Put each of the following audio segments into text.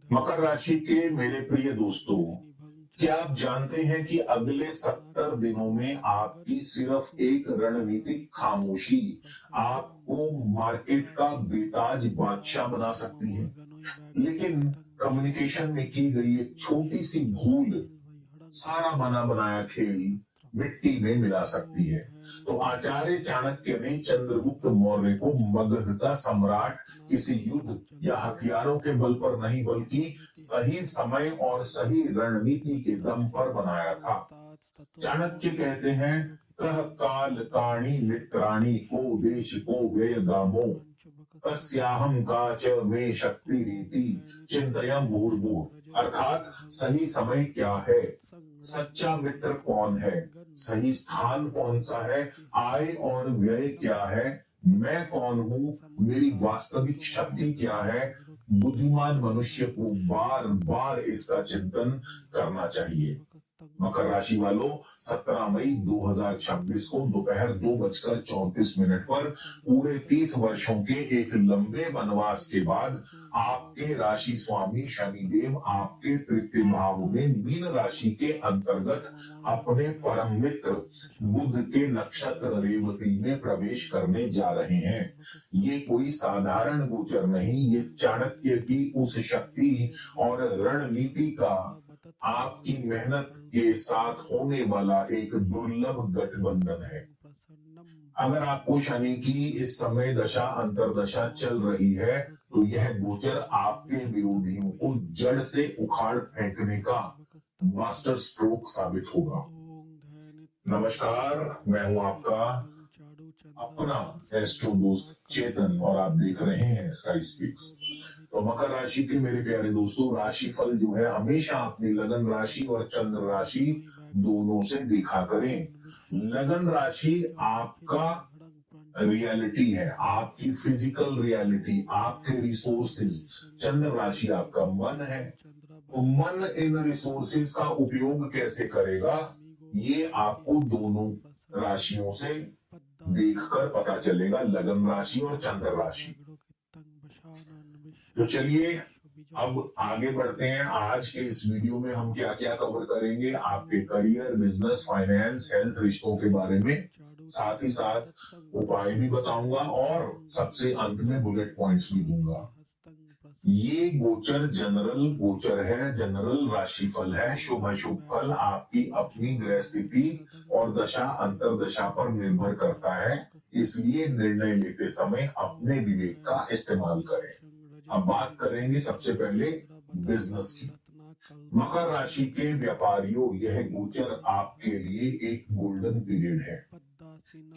मकर राशि के मेरे प्रिय दोस्तों, क्या आप जानते हैं कि अगले 70 दिनों में आपकी सिर्फ एक रणनीतिक खामोशी आपको मार्केट का बेताज बादशाह बना सकती है। लेकिन कम्युनिकेशन में की गई एक छोटी सी भूल सारा बना बनाया खेल मिट्टी में मिला सकती है। तो आचार्य चाणक्य ने चंद्रगुप्त मौर्य को मगध का सम्राट किसी युद्ध या हथियारों के बल पर नहीं, बल्कि सही समय और सही रणनीति के दम पर बनाया था। चाणक्य कहते हैं, कह काल काणी मित्राणी को देश को व्यय गामो तस्याहम काच में शक्ति रीति चिंतयम भूर्भुव। अर्थात सही समय क्या है, सच्चा मित्र कौन है, सही स्थान कौन सा है, आय और व्यय क्या है, मैं कौन हूं, मेरी वास्तविक शक्ति क्या है। बुद्धिमान मनुष्य को बार बार इसका चिंतन करना चाहिए। मकर राशि वालों, 17 मई 2026 को दोपहर 2:34 पर पूरे 30 वर्षों के एक लंबे वनवास के बाद आपके राशि स्वामी शनिदेव आपके तृतीय भाव में मीन राशि के अंतर्गत अपने परम मित्र बुध के नक्षत्र रेवती में प्रवेश करने जा रहे हैं। ये कोई साधारण गोचर नहीं, ये चाणक्य की उस शक्ति और रणनीति का आपकी मेहनत के साथ होने वाला एक दुर्लभ गठबंधन है। अगर आपको शनि की इस समय दशा अंतरदशा चल रही है, तो यह गोचर आपके विरोधियों को जड़ से उखाड़ फेंकने का मास्टर स्ट्रोक साबित होगा। नमस्कार, मैं हूं आपका अपना एस्ट्रो दोस्त चेतन और आप देख रहे हैं स्काई स्पीक्स। तो मकर राशि के मेरे प्यारे दोस्तों, राशि फल जो है हमेशा अपनी लगन राशि और चंद्र राशि दोनों से देखा करें। लगन राशि आपका रियलिटी है, आपकी फिजिकल रियलिटी, आपके रिसोर्सेज। चंद्र राशि आपका मन है। तो मन इन रिसोर्सेज का उपयोग कैसे करेगा, ये आपको दोनों राशियों से देखकर पता चलेगा, लगन राशि और चंद्र राशि। तो चलिए अब आगे बढ़ते हैं। आज के इस वीडियो में हम क्या क्या कवर करेंगे, आपके करियर, बिजनेस, फाइनेंस, हेल्थ, रिश्तों के बारे में, साथ ही साथ उपाय भी बताऊंगा और सबसे अंत में बुलेट पॉइंट्स भी दूंगा। ये गोचर जनरल गोचर है, जनरल राशिफल है। शुभ अशुभ फल आपकी अपनी ग्रह स्थिति और दशा अंतरदशा पर निर्भर करता है, इसलिए निर्णय लेते समय अपने विवेक का इस्तेमाल करें। अब बात करेंगे सबसे पहले बिजनेस की। मकर राशि के व्यापारियों, यह गोचर आपके लिए एक गोल्डन पीरियड है।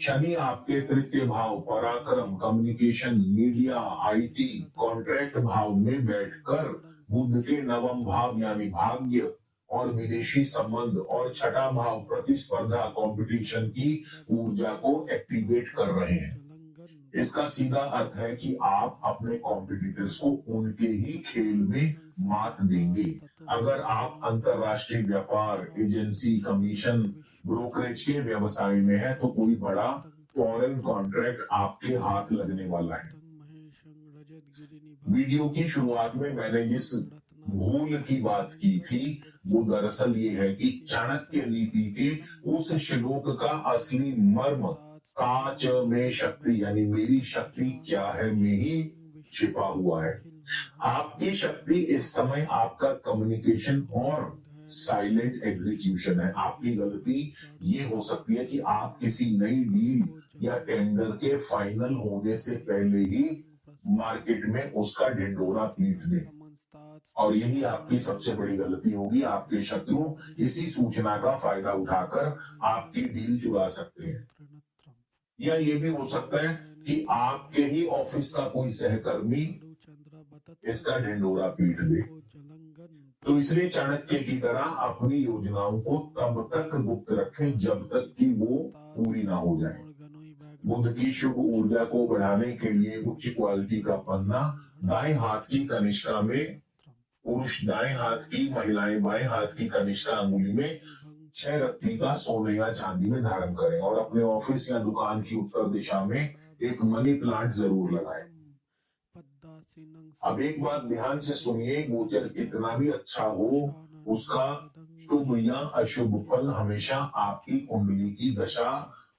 शनि आपके तृतीय भाव पराक्रम, कम्युनिकेशन, मीडिया, आईटी, कॉन्ट्रैक्ट भाव में बैठकर बुध के नवम भाव यानी भाग्य और विदेशी संबंध और छठा भाव प्रतिस्पर्धा, कंपटीशन की ऊर्जा को एक्टिवेट कर रहे हैं। इसका सीधा अर्थ है कि आप अपने कॉम्पिटिटर्स को उनके ही खेल में मात देंगे। अगर आप अंतरराष्ट्रीय व्यापार, एजेंसी, कमीशन, ब्रोकरेज के व्यवसाय में है, तो कोई बड़ा फॉरेन कॉन्ट्रैक्ट आपके हाथ लगने वाला है। वीडियो की शुरुआत में मैंने जिस भूल की बात की थी, वो दरअसल ये है कि चाणक्य नीति के उस श्लोक का असली मर्म काच में शक्ति यानी मेरी शक्ति क्या है में ही छिपा हुआ है। आपकी शक्ति इस समय आपका कम्युनिकेशन और साइलेंट एग्जीक्यूशन है। आपकी गलती ये हो सकती है कि आप किसी नई डील या टेंडर के फाइनल होने से पहले ही मार्केट में उसका ढिंढोरा पीट दें, और यही आपकी सबसे बड़ी गलती होगी। आपके शत्रु इसी सूचना का फायदा उठाकर आपकी डील चुरा सकते हैं, या ये भी हो सकता है कि आपके ही ऑफिस का कोई सहकर्मी इसका ढिंढोरा पीट दे। तो इसलिए चाणक्य की तरह अपनी योजनाओं को तब तक गुप्त रखें जब तक कि वो पूरी ना हो जाए। बुध की शुभ ऊर्जा को बढ़ाने के लिए उच्च क्वालिटी का पन्ना दाएं हाथ की कनिष्का में पुरुष, दाएं हाथ की महिलाएं बाएं हाथ की कनिष्का अंगुली में 6 रत्ती का सोने या चांदी में धारण करें, और अपने ऑफिस या दुकान की उत्तर दिशा में एक मनी प्लांट जरूर लगाएं। अब एक बात ध्यान से सुनिए, गोचर कितना भी अच्छा हो, उसका शुभ या अशुभ फल हमेशा आपकी कुंडली की दशा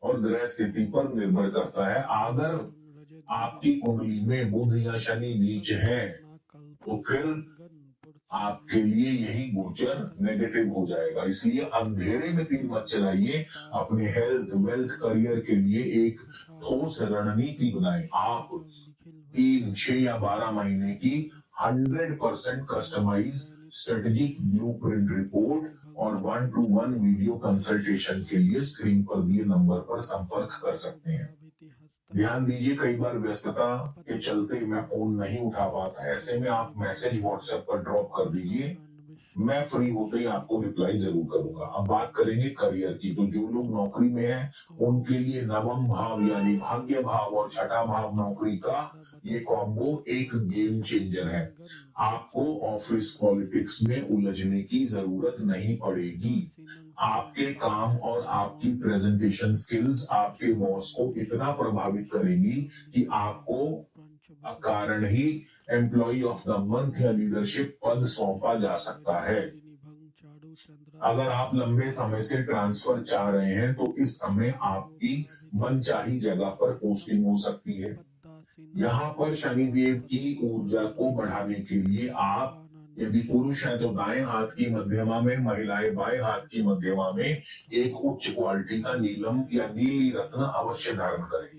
और ग्रह स्थिति पर निर्भर करता है। अगर आपकी कुंडली में बुध या शनि नीच है तो फिर आपके लिए यही गोचर नेगेटिव हो जाएगा। इसलिए अंधेरे में तीर मत चलाइए। अपने हेल्थ, वेल्थ, करियर के लिए एक ठोस रणनीति बनाएं। आप 3, 6 या 12 महीने की 100% कस्टमाइज स्ट्रेटेजिक ब्लूप्रिंट रिपोर्ट और 1-to-1 वीडियो कंसल्टेशन के लिए स्क्रीन पर दिए नंबर पर संपर्क कर सकते हैं। ध्यान दीजिए, कई बार व्यस्तता के चलते मैं फोन नहीं उठा पाता, ऐसे में आप मैसेज व्हाट्सएप पर ड्रॉप कर दीजिए, मैं फ्री होते ही आपको रिप्लाई जरूर करूंगा। अब बात करेंगे करियर की। तो जो लोग नौकरी में हैं उनके लिए नवम भाव यानी भाग्य भाव और छठा भाव नौकरी का ये कॉम्बो एक गेम चेंजर है। आपको ऑफिस पॉलिटिक्स में उलझने की जरूरत नहीं पड़ेगी। आपके काम और आपकी प्रेजेंटेशन स्किल्स आपके बॉस को इतना प्रभावित करेंगी कि आपको कारण ही एम्प्लॉय ऑफ द मंथ या लीडरशिप पद सौंपा जा सकता है। अगर आप लंबे समय से ट्रांसफर चाह रहे हैं तो इस समय आपकी मनचाही जगह पर पोस्टिंग हो सकती है। यहाँ पर शनिदेव की ऊर्जा को बढ़ाने के लिए आप यदि पुरुष हैं तो दाएं हाथ की मध्यमा में, महिलाएं बाएं हाथ की मध्यमा में एक उच्च क्वालिटी का नीलम या नीली रत्न अवश्य धारण करें।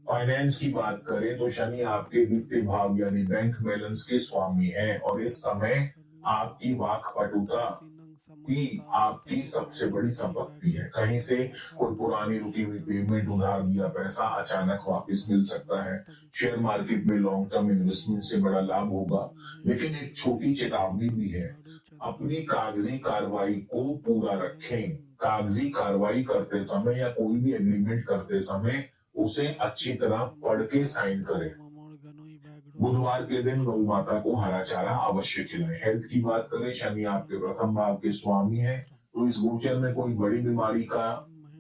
फाइनेंस की बात करें तो शनि आपके वित्तीय भाव यानी बैंक बैलेंस के स्वामी हैं और इस समय आपकी वाक्पटुता ही आपकी सबसे बड़ी संपत्ति है। कहीं से कोई पुरानी रुकी हुई पेमेंट, उधार दिया पैसा अचानक वापस मिल सकता है। शेयर मार्केट में लॉन्ग टर्म इन्वेस्टमेंट से बड़ा लाभ होगा। लेकिन एक छोटी चेतावनी भी है, अपनी कागजी कार्रवाई को पूरा रखें। कागजी कार्रवाई करते समय या कोई भी एग्रीमेंट करते समय उसे अच्छी तरह पढ़ के साइन करें। बुधवार के दिन गौ माता को हरा चारा अवश्य खिलाएं। हेल्थ की बात करें, शनि आपके प्रथम भाव के स्वामी है, तो इस गोचर में कोई बड़ी बीमारी का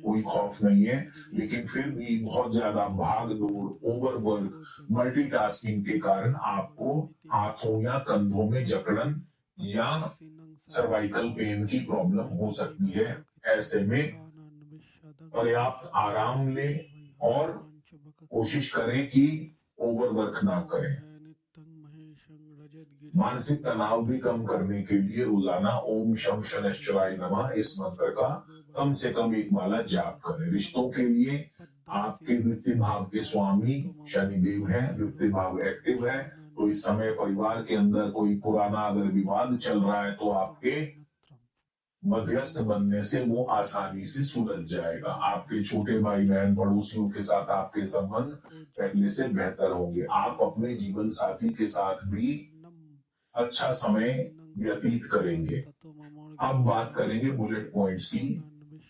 कोई खौफ नहीं है। लेकिन फिर भी बहुत ज्यादा भाग दौड़, ओवरवर्क, मल्टीटास्किंग के कारण आपको हाथों या कंधों में जकड़न या सर्वाइकल पेन की प्रॉब्लम हो सकती है। ऐसे में पर्याप्त आराम लें और कोशिश करें कि ओवरवर्क ना करें। मानसिक तनाव भी कम करने के लिए रोजाना ओम शम शनैश्चराय नमः इस मंत्र का कम से कम एक माला जाप करें। रिश्तों के लिए आपके वित्तीय भाव के स्वामी शनिदेव हैं, वित्तीय भाव एक्टिव है, तो इस समय परिवार के अंदर कोई पुराना अगर विवाद चल रहा है तो आपके मध्यस्थ बनने से वो आसानी से सुलझ जाएगा। आपके छोटे भाई बहन पड़ोसियों के साथ आपके संबंध पहले से बेहतर होंगे। आप अपने जीवन साथी के साथ भी अच्छा समय व्यतीत करेंगे। अब बात करेंगे बुलेट पॉइंट्स की।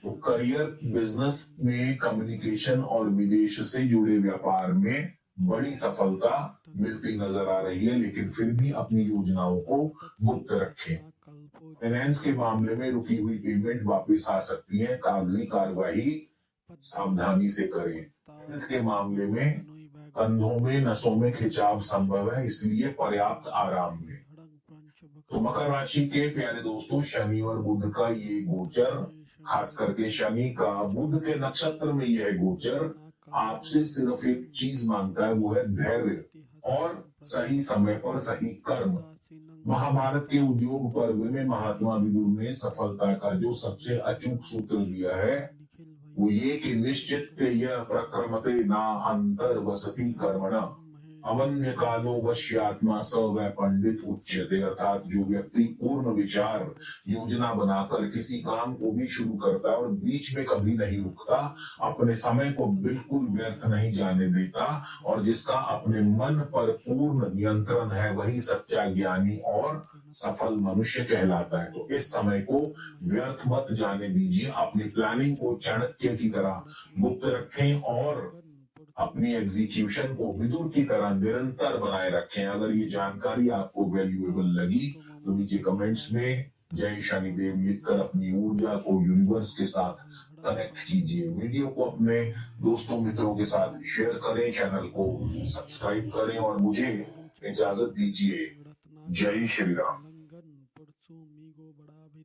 तो करियर, बिजनेस में, कम्युनिकेशन और विदेश से जुड़े व्यापार में बड़ी सफलता मिलती नजर आ रही है, लेकिन फिर भी अपनी योजनाओं को गुप्त रखें। फाइनेंस के मामले में रुकी हुई पेमेंट वापस आ सकती है, कागजी कार्यवाही सावधानी से करें। हेल्थ के मामले में कंधों में, नसों में खिंचाव संभव है, इसलिए पर्याप्त आराम लें। तो मकर राशि के प्यारे दोस्तों, शनि और बुध का ये गोचर, खास करके शनि का बुध के नक्षत्र में यह गोचर आपसे सिर्फ एक चीज मांगता है, वो है धैर्य और सही समय पर सही कर्म। महाभारत के उद्योग पर्व में महात्मा विदुर ने सफलता का जो सबसे अचूक सूत्र दिया है वो ये कि निश्चित यह प्रक्रमते ना अंतर वसति कर्मणा अवन्य कालो वश्यात्मा स वै पंडित उच्यते। अर्थात जो व्यक्ति पूर्ण विचार योजना बनाकर किसी काम को भी शुरू करता है और बीच में कभी नहीं रुकता, अपने समय को बिल्कुल व्यर्थ नहीं जाने देता और जिसका अपने मन पर पूर्ण नियंत्रण है, वही सच्चा ज्ञानी और सफल मनुष्य कहलाता है। तो इस समय को व्यर्थ मत जाने दीजिए। अपनी प्लानिंग को चाणक्य की तरह गुप्त रखें और अपनी एग्जीक्यूशन को विदुर की तरह निरंतर बनाए रखें। अगर ये जानकारी आपको वैल्यूएबल लगी तो नीचे कमेंट्स में जय शनिदेव लिखकर अपनी ऊर्जा को यूनिवर्स के साथ कनेक्ट कीजिए। वीडियो को अपने दोस्तों मित्रों के साथ शेयर करें, चैनल को सब्सक्राइब करें और मुझे इजाजत दीजिए। जय श्री राम।